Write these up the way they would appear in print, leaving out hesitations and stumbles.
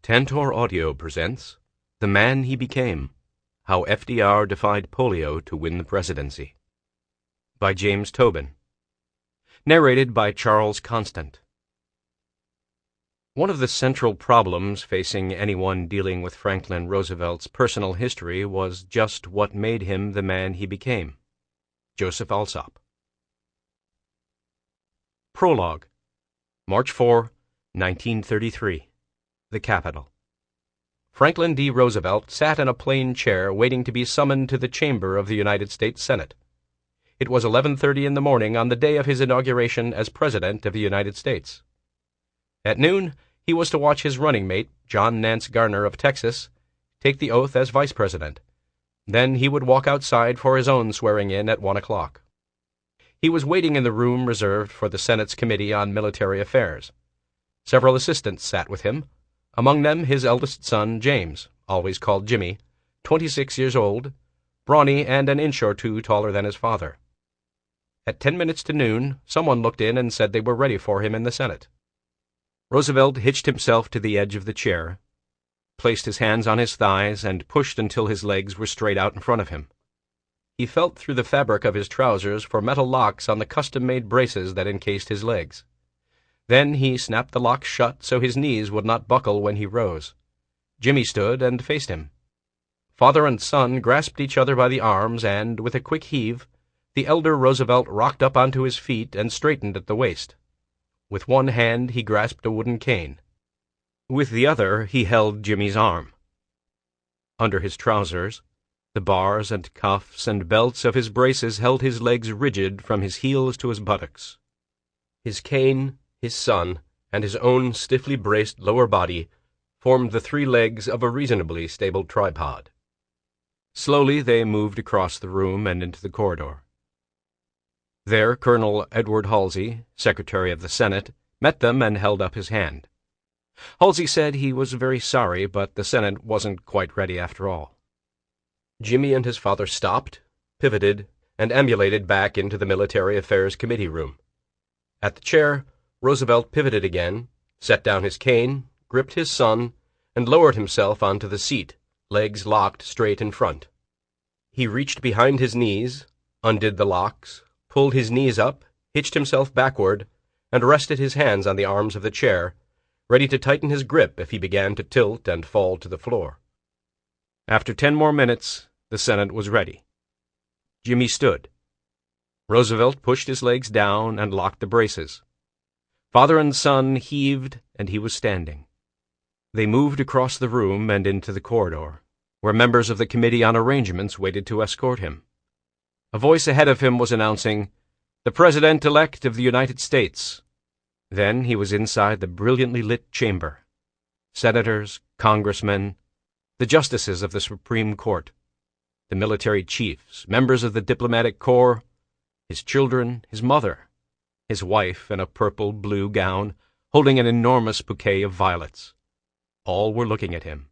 Tantor Audio presents The Man He Became, How FDR Defied Polio to Win the Presidency, by James Tobin. Narrated by Charles Constant. One of the central problems facing anyone dealing with Franklin Roosevelt's personal history was just what made him the man he became. Joseph Alsop. Prologue. March 4, 1933. The Capitol. Franklin D. Roosevelt sat in a plain chair waiting to be summoned to the chamber of the United States Senate. It was 11:30 in the morning on the day of his inauguration as President of the United States. At noon, he was to watch his running mate, John Nance Garner of Texas, take the oath as Vice President. Then he would walk outside for his own swearing-in at 1 o'clock. He was waiting in the room reserved for the Senate's Committee on Military Affairs. Several assistants sat with him, among them his eldest son, James, always called Jimmy, 26 years old, brawny and an inch or two taller than his father. At 10 minutes to noon, someone looked in and said they were ready for him in the Senate. Roosevelt hitched himself to the edge of the chair, placed his hands on his thighs, and pushed until his legs were straight out in front of him. He felt through the fabric of his trousers for metal locks on the custom-made braces that encased his legs. Then he snapped the locks shut so his knees would not buckle when he rose. Jimmy stood and faced him. Father and son grasped each other by the arms, and, with a quick heave, the elder Roosevelt rocked up onto his feet and straightened at the waist. With one hand he grasped a wooden cane. With the other he held Jimmy's arm. Under his trousers, the bars and cuffs and belts of his braces held his legs rigid from his heels to his buttocks. His cane, his son, and his own stiffly braced lower body formed the three legs of a reasonably stable tripod. Slowly they moved across the room and into the corridor. There Colonel Edward Halsey, Secretary of the Senate, met them and held up his hand. Halsey said he was very sorry, but the Senate wasn't quite ready after all. Jimmy and his father stopped, pivoted, and ambulated back into the Military Affairs Committee room. At the chair, Roosevelt pivoted again, set down his cane, gripped his son, and lowered himself onto the seat, legs locked straight in front. He reached behind his knees, undid the locks, pulled his knees up, hitched himself backward, and rested his hands on the arms of the chair, ready to tighten his grip if he began to tilt and fall to the floor. After 10 more minutes, the Senate was ready. Jimmy stood. Roosevelt pushed his legs down and locked the braces. Father and son heaved, and he was standing. They moved across the room and into the corridor, where members of the Committee on Arrangements waited to escort him. A voice ahead of him was announcing, "The President-elect of the United States." Then he was inside the brilliantly lit chamber. Senators, congressmen, the justices of the Supreme Court, the military chiefs, members of the diplomatic corps, his children, his mother, his wife in a purple-blue gown, holding an enormous bouquet of violets. All were looking at him.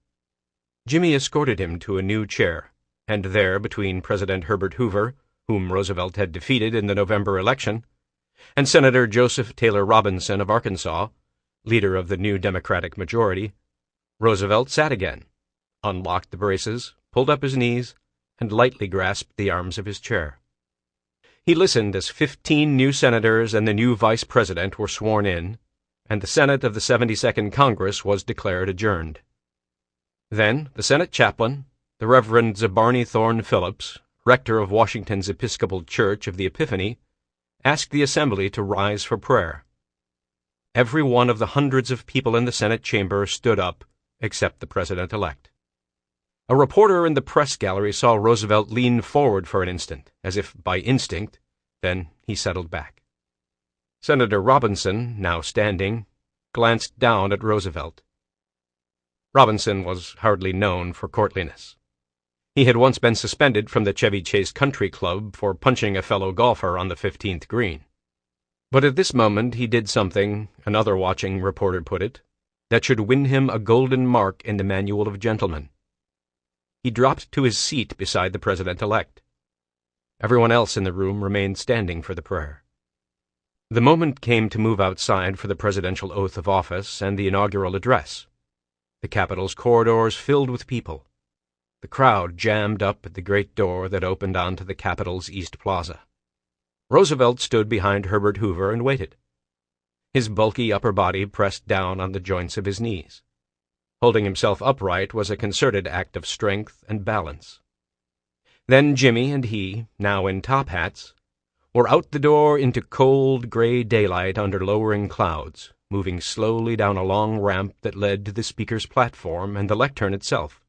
Jimmy escorted him to a new chair, and there, between President Herbert Hoover, whom Roosevelt had defeated in the November election, and Senator Joseph Taylor Robinson of Arkansas, leader of the new Democratic majority, Roosevelt sat again, unlocked the braces, pulled up his knees, and lightly grasped the arms of his chair. He listened as 15 new senators and the new vice president were sworn in, and the Senate of the 72nd Congress was declared adjourned. Then the Senate chaplain, the Reverend Zabarny Thorne Phillips, rector of Washington's Episcopal Church of the Epiphany, asked the assembly to rise for prayer. Every one of the hundreds of people in the Senate chamber stood up, except the president-elect. A reporter in the press gallery saw Roosevelt lean forward for an instant, as if by instinct, then he settled back. Senator Robinson, now standing, glanced down at Roosevelt. Robinson was hardly known for courtliness. He had once been suspended from the Chevy Chase Country Club for punching a fellow golfer on the 15th green. But at this moment he did something, another watching reporter put it, that should win him a golden mark in the Manual of Gentlemen. He dropped to his seat beside the president-elect. Everyone else in the room remained standing for the prayer. The moment came to move outside for the presidential oath of office and the inaugural address. the Capitol's corridors filled with people. The crowd jammed up at the great door that opened onto the Capitol's East Plaza. Roosevelt stood behind Herbert Hoover and waited, his bulky upper body pressed down on the joints of his knees. Holding himself upright was a concerted act of strength and balance. Then Jimmy and he, now in top hats, were out the door into cold gray daylight under lowering clouds, moving slowly down a long ramp that led to the speaker's platform and the lectern itself.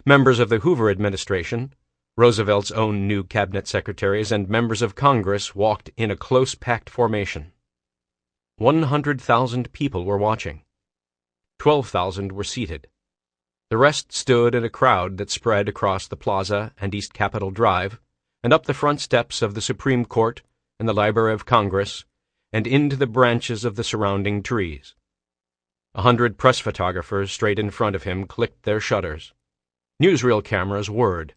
Members of the Hoover administration, Roosevelt's own new cabinet secretaries, and members of Congress walked in a close-packed formation. 100,000 people were watching. 12,000 were seated. The rest stood in a crowd that spread across the plaza and East Capitol Drive, and up the front steps of the Supreme Court and the Library of Congress, and into the branches of the surrounding trees. 100 press photographers straight in front of him clicked their shutters. Newsreel cameras whirred.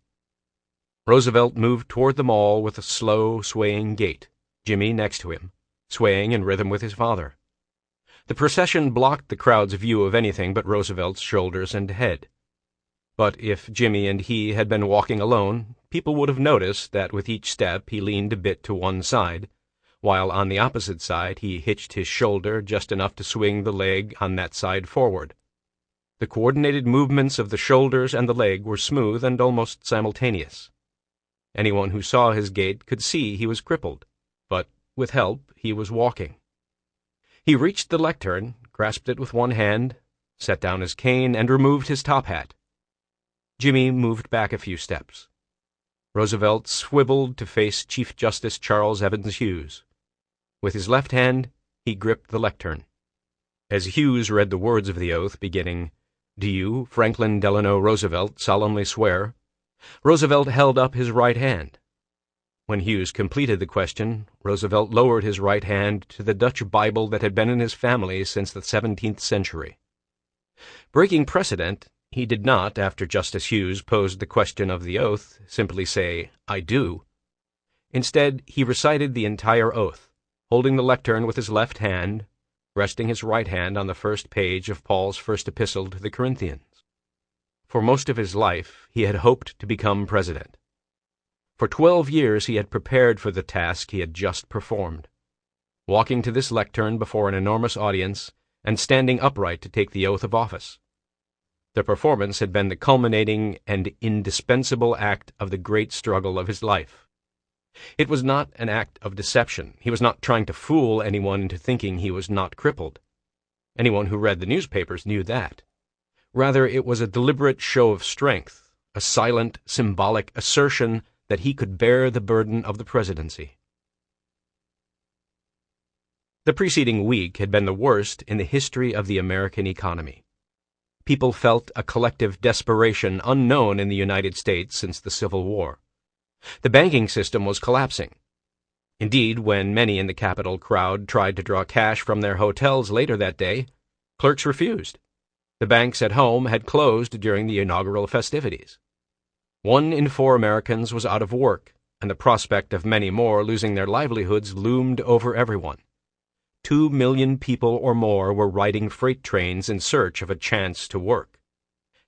Roosevelt moved toward them all with a slow, swaying gait, Jimmy next to him, swaying in rhythm with his father. The procession blocked the crowd's view of anything but Roosevelt's shoulders and head. But if Jimmy and he had been walking alone, people would have noticed that with each step he leaned a bit to one side, while on the opposite side he hitched his shoulder just enough to swing the leg on that side forward. The coordinated movements of the shoulders and the leg were smooth and almost simultaneous. Anyone who saw his gait could see he was crippled, but with help he was walking. He reached the lectern, grasped it with one hand, set down his cane, and removed his top hat. Jimmy moved back a few steps. Roosevelt swiveled to face Chief Justice Charles Evans Hughes. With his left hand, he gripped the lectern. As Hughes read the words of the oath beginning, "Do you, Franklin Delano Roosevelt, solemnly swear?" Roosevelt held up his right hand. When Hughes completed the question, Roosevelt lowered his right hand to the Dutch Bible that had been in his family since the 17th century. Breaking precedent, he did not, after Justice Hughes posed the question of the oath, simply say, "I do." Instead, he recited the entire oath, holding the lectern with his left hand, resting his right hand on the first page of Paul's first epistle to the Corinthians. For most of his life, he had hoped to become president. For 12 years he had prepared for the task he had just performed, walking to this lectern before an enormous audience and standing upright to take the oath of office. The performance had been the culminating and indispensable act of the great struggle of his life. It was not an act of deception. He was not trying to fool anyone into thinking he was not crippled. Anyone who read the newspapers knew that. Rather, it was a deliberate show of strength, a silent, symbolic assertion that he could bear the burden of the presidency. The preceding week had been the worst in the history of the American economy. People felt a collective desperation unknown in the United States since the Civil War. The banking system was collapsing. Indeed, when many in the Capitol crowd tried to draw cash from their hotels later that day, clerks refused. The banks at home had closed during the inaugural festivities. 1 in 4 Americans was out of work, and the prospect of many more losing their livelihoods loomed over everyone. 2 million people or more were riding freight trains in search of a chance to work.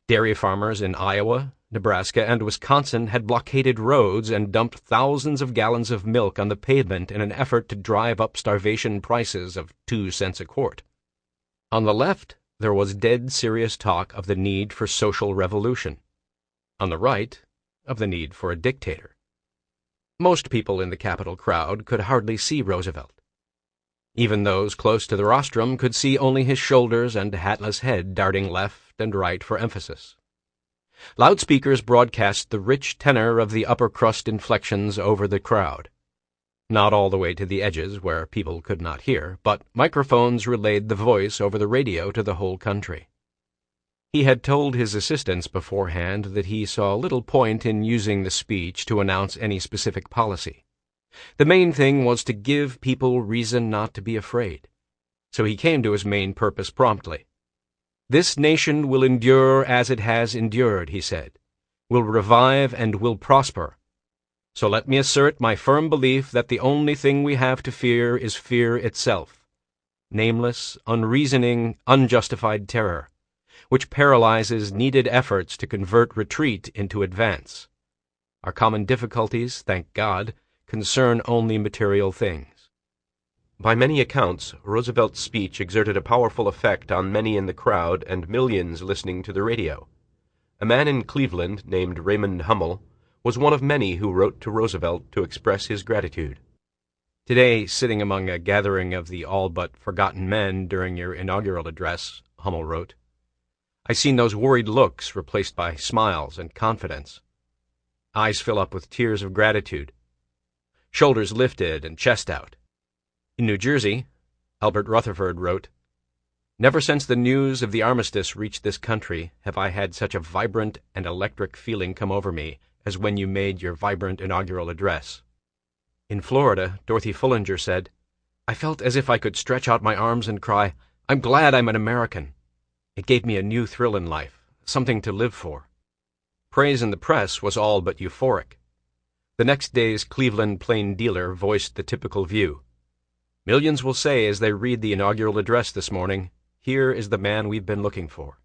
Dairy farmers in Iowa, Nebraska, and Wisconsin had blockaded roads and dumped thousands of gallons of milk on the pavement in an effort to drive up starvation prices of 2 cents a quart. On the left, there was dead serious talk of the need for social revolution. On the right, of the need for a dictator. Most people in the Capitol crowd could hardly see Roosevelt. Even those close to the rostrum could see only his shoulders and hatless head darting left and right for emphasis. Loudspeakers broadcast the rich tenor of the upper-crust inflections over the crowd. Not all the way to the edges where people could not hear, but microphones relayed the voice over the radio to the whole country. He had told his assistants beforehand that he saw little point in using the speech to announce any specific policy. The main thing was to give people reason not to be afraid. So he came to his main purpose promptly. "This nation will endure as it has endured," he said, "will revive and will prosper. So let me assert my firm belief that the only thing we have to fear is fear itself. Nameless, unreasoning, unjustified terror. which paralyzes needed efforts to convert retreat into advance. Our common difficulties, thank God, concern only material things. By many accounts, Roosevelt's speech exerted a powerful effect on many in the crowd and millions listening to the radio. A man in Cleveland named Raymond Hummel was one of many who wrote to Roosevelt to express his gratitude. Today, sitting among a gathering of the all but forgotten men during your inaugural address, Hummel wrote, I've seen those worried looks replaced by smiles and confidence. Eyes fill up with tears of gratitude. Shoulders lifted and chest out. In New Jersey, Albert Rutherford wrote, Never since the news of the armistice reached this country have I had such a vibrant and electric feeling come over me as when you made your vibrant inaugural address. In Florida, Dorothy Fullinger said, I felt as if I could stretch out my arms and cry, I'm glad I'm an American. It gave me a new thrill in life, something to live for. Praise in the press was all but euphoric. The next day's Cleveland Plain Dealer voiced the typical view. Millions will say as they read the inaugural address this morning, here is the man we've been looking for.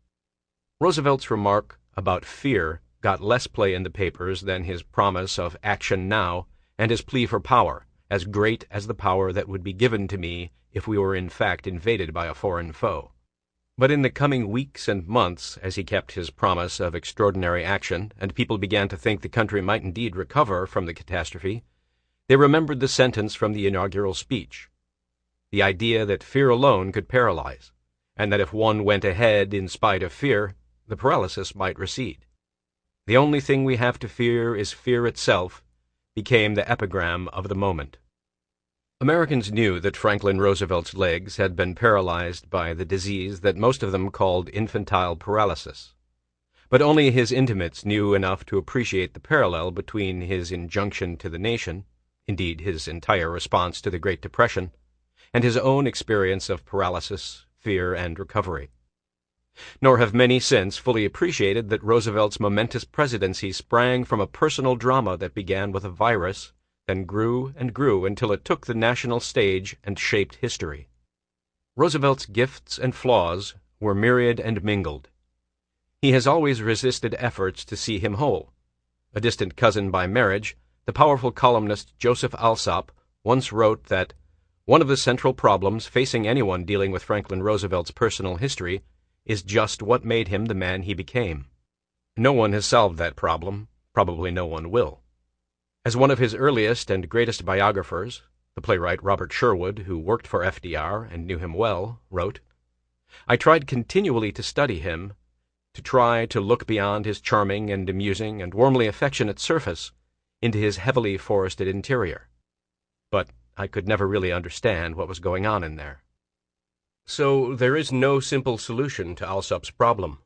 Roosevelt's remark about fear got less play in the papers than his promise of action now and his plea for power, as great as the power that would be given to me if we were in fact invaded by a foreign foe. But in the coming weeks and months, as he kept his promise of extraordinary action, and people began to think the country might indeed recover from the catastrophe, they remembered the sentence from the inaugural speech. The idea that fear alone could paralyze, and that if one went ahead in spite of fear, the paralysis might recede. The only thing we have to fear is fear itself, became the epigram of the moment. Americans knew that Franklin Roosevelt's legs had been paralyzed by the disease that most of them called infantile paralysis. But only his intimates knew enough to appreciate the parallel between his injunction to the nation, indeed his entire response to the Great Depression, and his own experience of paralysis, fear, and recovery. Nor have many since fully appreciated that Roosevelt's momentous presidency sprang from a personal drama that began with a virus, then grew and grew until it took the national stage and shaped history. Roosevelt's gifts and flaws were myriad and mingled. He has always resisted efforts to see him whole. A distant cousin by marriage, the powerful columnist Joseph Alsop once wrote that one of the central problems facing anyone dealing with Franklin Roosevelt's personal history is just what made him the man he became. No one has solved that problem, probably no one will. As one of his earliest and greatest biographers, the playwright Robert Sherwood, who worked for FDR and knew him well, wrote, I tried continually to study him, to try to look beyond his charming and amusing and warmly affectionate surface into his heavily forested interior. But I could never really understand what was going on in there. So there is no simple solution to Alsop's problem.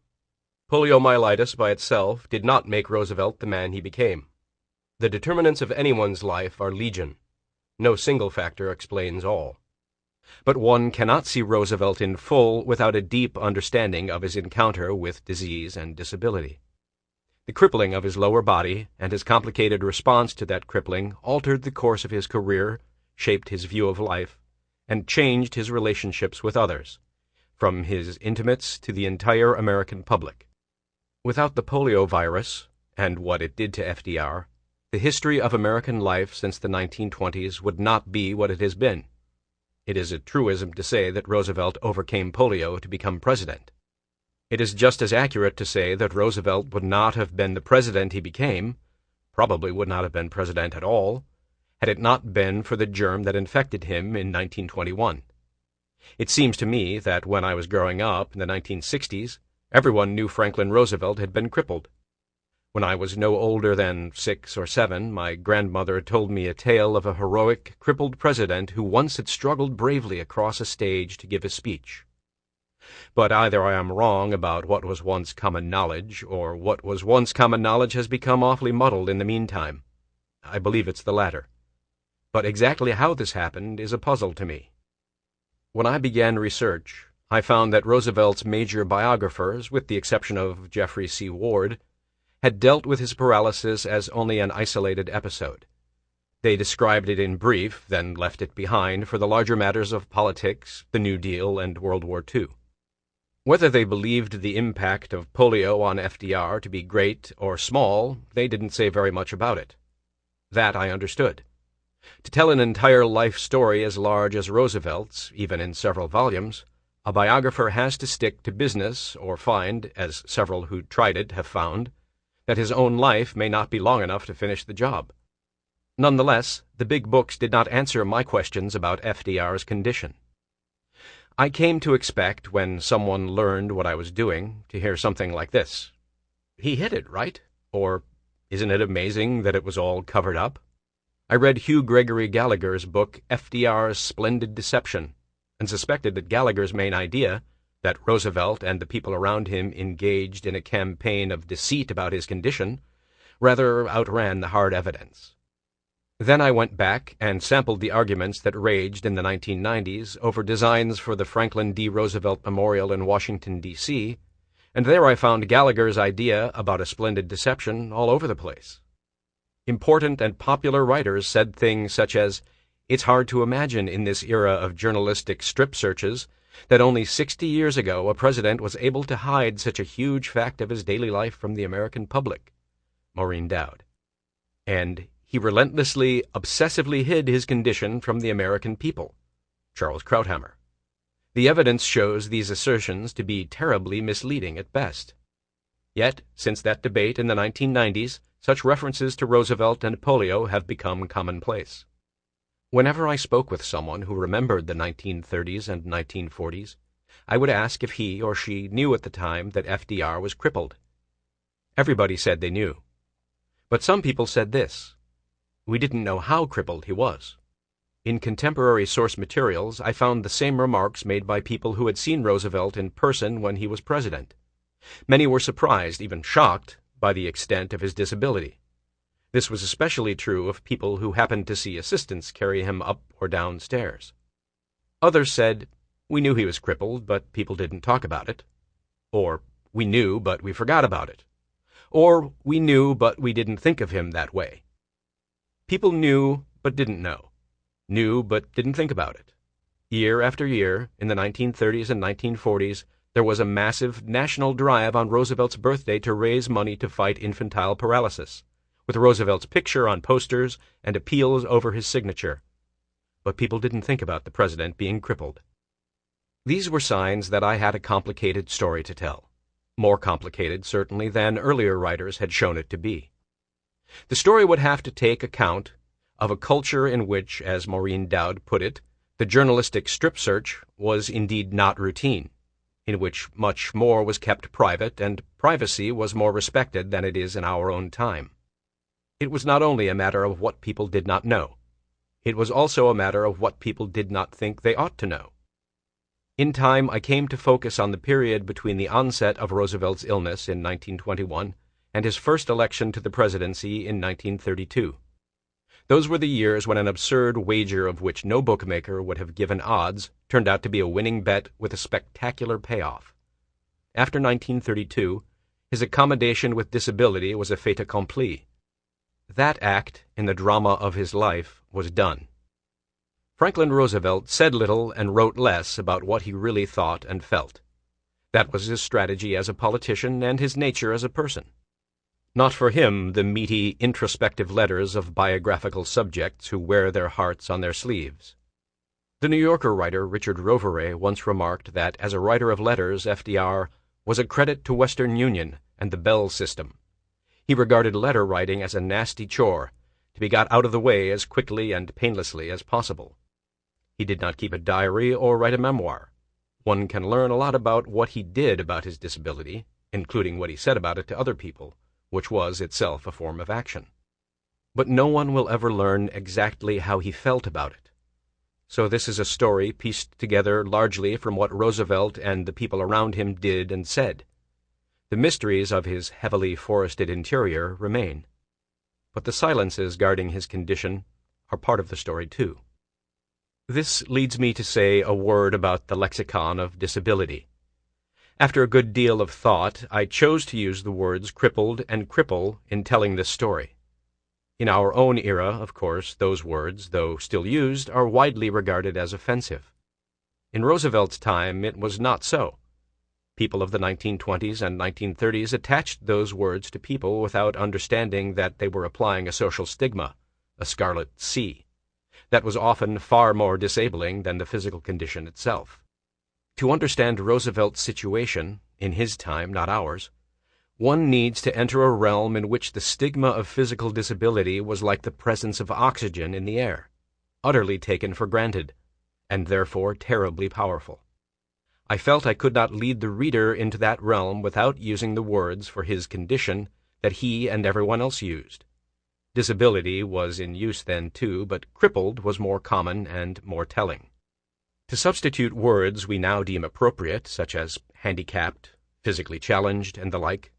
Poliomyelitis by itself did not make Roosevelt the man he became. The determinants of anyone's life are legion. No single factor explains all. But one cannot see Roosevelt in full without a deep understanding of his encounter with disease and disability. The crippling of his lower body and his complicated response to that crippling altered the course of his career, shaped his view of life, and changed his relationships with others, from his intimates to the entire American public. Without the polio virus, and what it did to FDR, the history of American life since the 1920s would not be what it has been. It is a truism to say that Roosevelt overcame polio to become president. It is just as accurate to say that Roosevelt would not have been the president he became, probably would not have been president at all, had it not been for the germ that infected him in 1921. It seems to me that when I was growing up in the 1960s, everyone knew Franklin Roosevelt had been crippled. When I was no older than 6 or 7, my grandmother told me a tale of a heroic, crippled president who once had struggled bravely across a stage to give a speech. But either I am wrong about what was once common knowledge, or what was once common knowledge has become awfully muddled in the meantime. I believe it's the latter. But exactly how this happened is a puzzle to me. When I began research, I found that Roosevelt's major biographers, with the exception of Jeffrey C. Ward, had dealt with his paralysis as only an isolated episode. They described it in brief, then left it behind for the larger matters of politics, the New Deal, and World War II. Whether they believed the impact of polio on FDR to be great or small, they didn't say very much about it. That I understood. To tell an entire life story as large as Roosevelt's, even in several volumes, a biographer has to stick to business or find, as several who tried it have found, that his own life may not be long enough to finish the job. Nonetheless, the big books did not answer my questions about FDR's condition. I came to expect, when someone learned what I was doing, to hear something like this. "He hid it, right?" Or, "Isn't it amazing that it was all covered up?" I read Hugh Gregory Gallagher's book FDR's Splendid Deception, and suspected that Gallagher's main idea, that Roosevelt and the people around him engaged in a campaign of deceit about his condition, rather outran the hard evidence. Then I went back and sampled the arguments that raged in the 1990s over designs for the Franklin D. Roosevelt Memorial in Washington, D.C., and there I found Gallagher's idea about a splendid deception all over the place. Important and popular writers said things such as, "It's hard to imagine in this era of journalistic strip searches that only 60 years ago a president was able to hide such a huge fact of his daily life from the American public." Maureen Dowd. And he relentlessly, obsessively hid his condition from the American people. Charles Krauthammer. The evidence shows these assertions to be terribly misleading at best. Yet, since that debate in the 1990s, such references to Roosevelt and polio have become commonplace. Whenever I spoke with someone who remembered the 1930s and 1940s, I would ask if he or she knew at the time that FDR was crippled. Everybody said they knew. But some people said this: "We didn't know how crippled he was." In contemporary source materials, I found the same remarks made by people who had seen Roosevelt in person when he was president. Many were surprised, even shocked, by the extent of his disability. This was especially true of people who happened to see assistants carry him up or down stairs. Others said, "We knew he was crippled, but people didn't talk about it." Or, "We knew, but we forgot about it." Or, "We knew, but we didn't think of him that way." People knew, but didn't know. Knew, but didn't think about it. Year after year, in the 1930s and 1940s, there was a massive national drive on Roosevelt's birthday to raise money to fight infantile paralysis, with Roosevelt's picture on posters and appeals over his signature. But people didn't think about the president being crippled. These were signs that I had a complicated story to tell. More complicated, certainly, than earlier writers had shown it to be. The story would have to take account of a culture in which, as Maureen Dowd put it, the journalistic strip search was indeed not routine, in which much more was kept private, and privacy was more respected than it is in our own time. It was not only a matter of what people did not know. It was also a matter of what people did not think they ought to know. In time, I came to focus on the period between the onset of Roosevelt's illness in 1921 and his first election to the presidency in 1932. Those were the years when an absurd wager of which no bookmaker would have given odds turned out to be a winning bet with a spectacular payoff. After 1932, his accommodation with disability was a fait accompli. That act in the drama of his life was done. Franklin Roosevelt said little and wrote less about what he really thought and felt. That was his strategy as a politician and his nature as a person. Not for him the meaty, introspective letters of biographical subjects who wear their hearts on their sleeves. The New Yorker writer Richard Rovere once remarked that as a writer of letters, FDR was a credit to Western Union and the Bell system. He regarded letter writing as a nasty chore, to be got out of the way as quickly and painlessly as possible. He did not keep a diary or write a memoir. One can learn a lot about what he did about his disability, including what he said about it to other people, which was itself a form of action. But no one will ever learn exactly how he felt about it. So this is a story pieced together largely from what Roosevelt and the people around him did and said. The mysteries of his heavily forested interior remain. But the silences guarding his condition are part of the story, too. This leads me to say a word about the lexicon of disability. After a good deal of thought, I chose to use the words crippled and cripple in telling this story. In our own era, of course, those words, though still used, are widely regarded as offensive. In Roosevelt's time, it was not so. People of the 1920s and 1930s attached those words to people without understanding that they were applying a social stigma, a scarlet C, that was often far more disabling than the physical condition itself. To understand Roosevelt's situation, in his time, not ours, one needs to enter a realm in which the stigma of physical disability was like the presence of oxygen in the air, utterly taken for granted, and therefore terribly powerful. I felt I could not lead the reader into that realm without using the words for his condition that he and everyone else used. Disability was in use then, too, but crippled was more common and more telling. To substitute words we now deem appropriate, such as handicapped, physically challenged, and the like,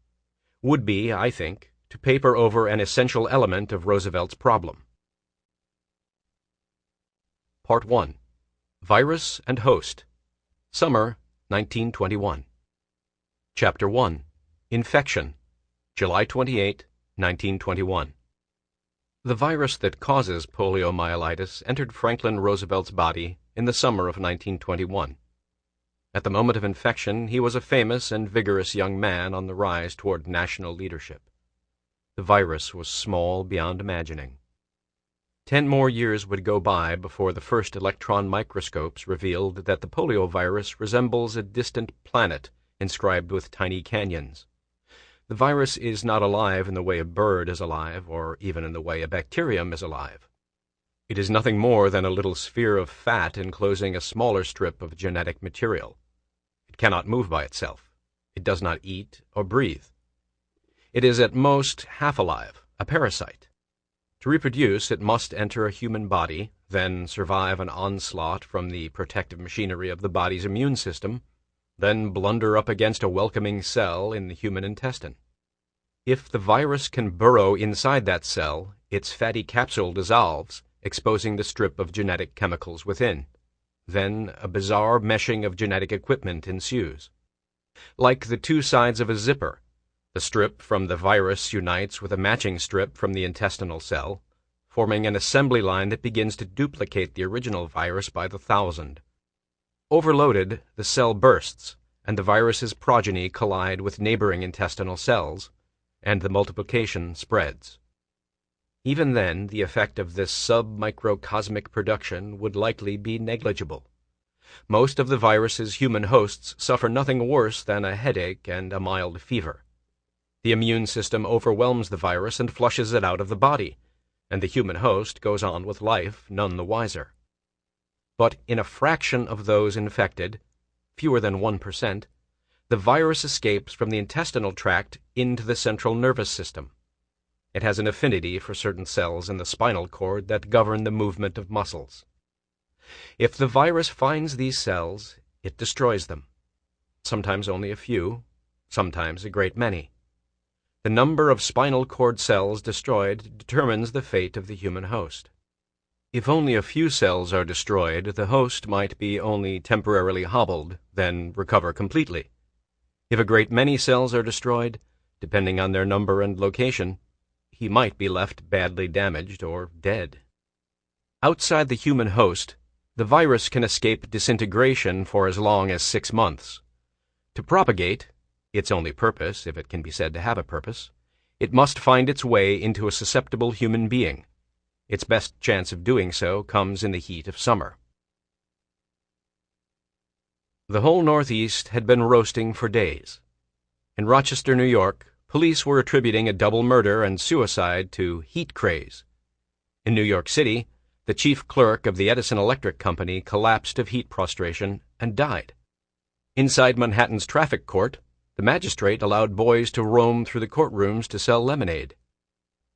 would be, I think, to paper over an essential element of Roosevelt's problem. Part 1. Virus and Host. Summer, 1921. Chapter 1. Infection. July 28, 1921. The virus that causes poliomyelitis entered Franklin Roosevelt's body in the summer of 1921. At the moment of infection, he was a famous and vigorous young man on the rise toward national leadership. The virus was small beyond imagining. 10 more years would go by before the first electron microscopes revealed that the polio virus resembles a distant planet inscribed with tiny canyons. The virus is not alive in the way a bird is alive, or even in the way a bacterium is alive. It is nothing more than a little sphere of fat enclosing a smaller strip of genetic material. It cannot move by itself. It does not eat or breathe. It is at most half alive, a parasite. To reproduce, it must enter a human body, then survive an onslaught from the protective machinery of the body's immune system, then blunder up against a welcoming cell in the human intestine. If the virus can burrow inside that cell, its fatty capsule dissolves, exposing the strip of genetic chemicals within. Then a bizarre meshing of genetic equipment ensues. Like the two sides of a zipper, the strip from the virus unites with a matching strip from the intestinal cell, forming an assembly line that begins to duplicate the original virus by the thousand. Overloaded, the cell bursts, and the virus's progeny collide with neighboring intestinal cells, and the multiplication spreads. Even then, the effect of this sub-microcosmic production would likely be negligible. Most of the virus's human hosts suffer nothing worse than a headache and a mild fever. The immune system overwhelms the virus and flushes it out of the body, and the human host goes on with life none the wiser. But in a fraction of those infected, fewer than 1%, the virus escapes from the intestinal tract into the central nervous system. It has an affinity for certain cells in the spinal cord that govern the movement of muscles. If the virus finds these cells, it destroys them. Sometimes only a few, sometimes a great many. The number of spinal cord cells destroyed determines the fate of the human host. If only a few cells are destroyed, the host might be only temporarily hobbled, then recover completely. If a great many cells are destroyed, depending on their number and location, he might be left badly damaged or dead. Outside the human host, the virus can escape disintegration for as long as 6 months. To propagate, its only purpose, if it can be said to have a purpose, it must find its way into a susceptible human being. Its best chance of doing so comes in the heat of summer. The whole Northeast had been roasting for days. In Rochester, New York, police were attributing a double murder and suicide to heat craze. In New York City, the chief clerk of the Edison Electric Company collapsed of heat prostration and died. Inside Manhattan's traffic court, the magistrate allowed boys to roam through the courtrooms to sell lemonade.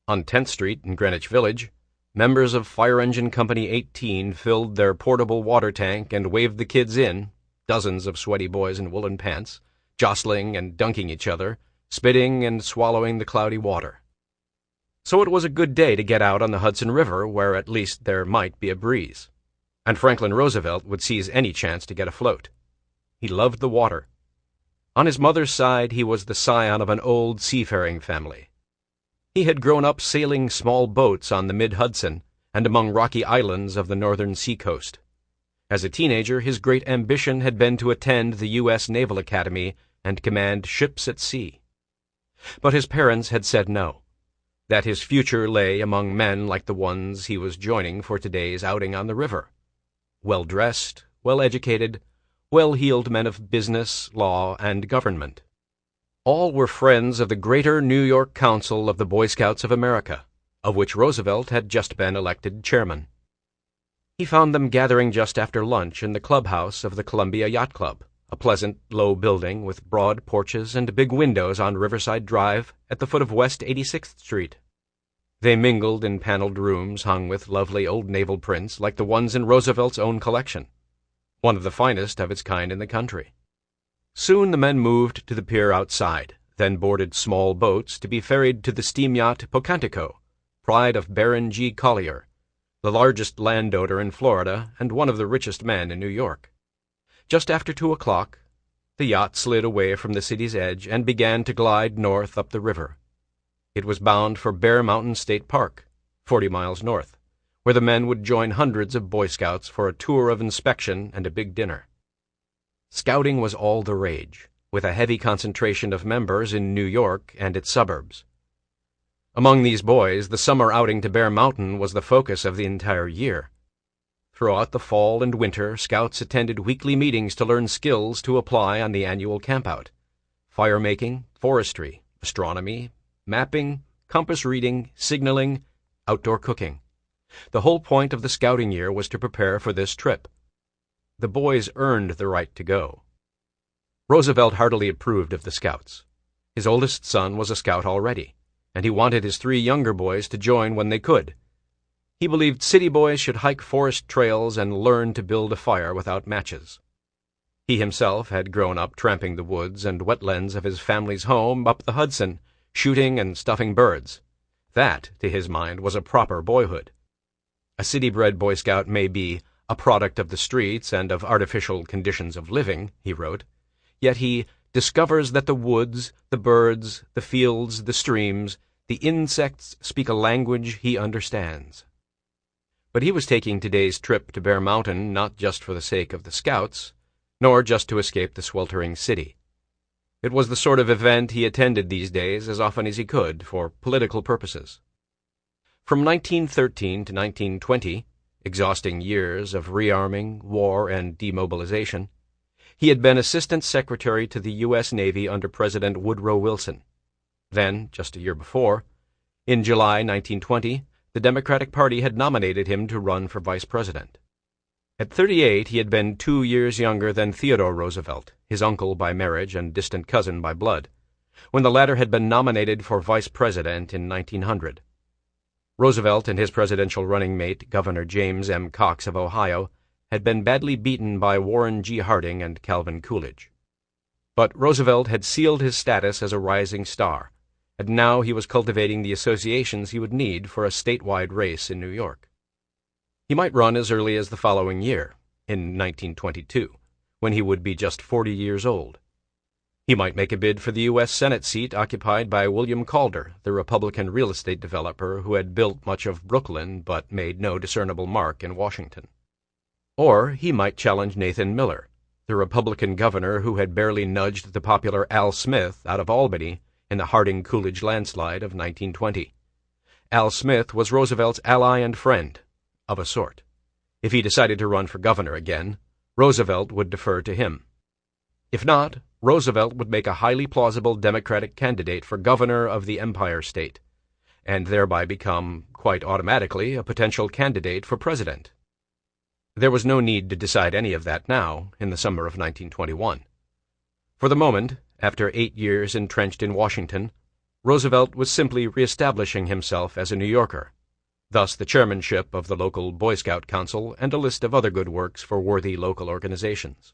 On 10th Street in Greenwich Village, members of Fire Engine Company 18 filled their portable water tank and waved the kids in, dozens of sweaty boys in woolen pants, jostling and dunking each other, spitting and swallowing the cloudy water. So it was a good day to get out on the Hudson River, where at least there might be a breeze. And Franklin Roosevelt would seize any chance to get afloat. He loved the water. On his mother's side, he was the scion of an old seafaring family. He had grown up sailing small boats on the mid-Hudson and among rocky islands of the northern seacoast. As a teenager, his great ambition had been to attend the U.S. Naval Academy and command ships at sea. But his parents had said no, that his future lay among men like the ones he was joining for today's outing on the river. Well-dressed, well-educated, well-heeled men of business, law, and government. All were friends of the Greater New York Council of the Boy Scouts of America, of which Roosevelt had just been elected chairman. He found them gathering just after lunch in the clubhouse of the Columbia Yacht Club, a pleasant, low building with broad porches and big windows on Riverside Drive at the foot of West 86th Street. They mingled in paneled rooms hung with lovely old naval prints like the ones in Roosevelt's own collection, one of the finest of its kind in the country. Soon the men moved to the pier outside, then boarded small boats to be ferried to the steam yacht Pocantico, pride of Baron G. Collier, the largest landowner in Florida and one of the richest men in New York. Just after 2 o'clock, the yacht slid away from the city's edge and began to glide north up the river. It was bound for Bear Mountain State Park, 40 miles north, where the men would join hundreds of Boy Scouts for a tour of inspection and a big dinner. Scouting was all the rage, with a heavy concentration of members in New York and its suburbs. Among these boys, the summer outing to Bear Mountain was the focus of the entire year. Throughout the fall and winter, Scouts attended weekly meetings to learn skills to apply on the annual campout: fire-making, forestry, astronomy, mapping, compass reading, signaling, outdoor cooking. The whole point of the scouting year was to prepare for this trip. The boys earned the right to go. Roosevelt heartily approved of the Scouts. His oldest son was a Scout already, and he wanted his 3 younger boys to join when they could. He believed city boys should hike forest trails and learn to build a fire without matches. He himself had grown up tramping the woods and wetlands of his family's home up the Hudson, shooting and stuffing birds. That, to his mind, was a proper boyhood. A city-bred Boy Scout may be a product of the streets and of artificial conditions of living, he wrote, yet he discovers that the woods, the birds, the fields, the streams, the insects speak a language he understands. But he was taking today's trip to Bear Mountain not just for the sake of the Scouts, nor just to escape the sweltering city. It was the sort of event he attended these days as often as he could for political purposes. From 1913 to 1920, exhausting years of rearming, war, and demobilization, he had been Assistant Secretary to the U.S. Navy under President Woodrow Wilson. Then, just a year before, in July 1920, the Democratic Party had nominated him to run for vice president. At 38, he had been 2 years younger than Theodore Roosevelt, his uncle by marriage and distant cousin by blood, when the latter had been nominated for vice president in 1900. Roosevelt and his presidential running mate, Governor James M. Cox of Ohio, had been badly beaten by Warren G. Harding and Calvin Coolidge. But Roosevelt had sealed his status as a rising star, and now he was cultivating the associations he would need for a statewide race in New York. He might run as early as the following year, in 1922, when he would be just 40 years old. He might make a bid for the U.S. Senate seat occupied by William Calder, the Republican real estate developer who had built much of Brooklyn but made no discernible mark in Washington. Or he might challenge Nathan Miller, the Republican governor who had barely nudged the popular Al Smith out of Albany in the Harding-Coolidge landslide of 1920. Al Smith was Roosevelt's ally and friend, of a sort. If he decided to run for governor again, Roosevelt would defer to him. If not, Roosevelt would make a highly plausible Democratic candidate for governor of the Empire State, and thereby become, quite automatically, a potential candidate for president. There was no need to decide any of that now, in the summer of 1921. For the moment, after 8 years entrenched in Washington, Roosevelt was simply reestablishing himself as a New Yorker, thus the chairmanship of the local Boy Scout Council and a list of other good works for worthy local organizations.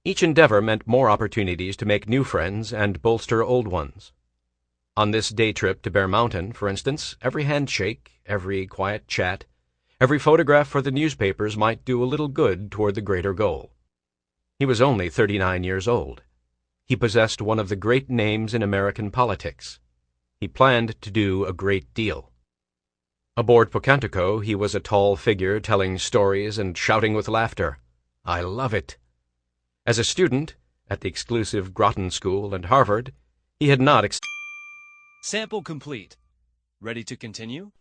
Each endeavor meant more opportunities to make new friends and bolster old ones. On this day trip to Bear Mountain, for instance, every handshake, every quiet chat, every photograph for the newspapers might do a little good toward the greater goal. He was only 39 years old. He possessed one of the great names in American politics. He planned to do a great deal. Aboard Pocantico, he was a tall figure telling stories and shouting with laughter. "I love it." As a student, At the exclusive Groton School and Harvard, he had not Sample complete. Ready to continue?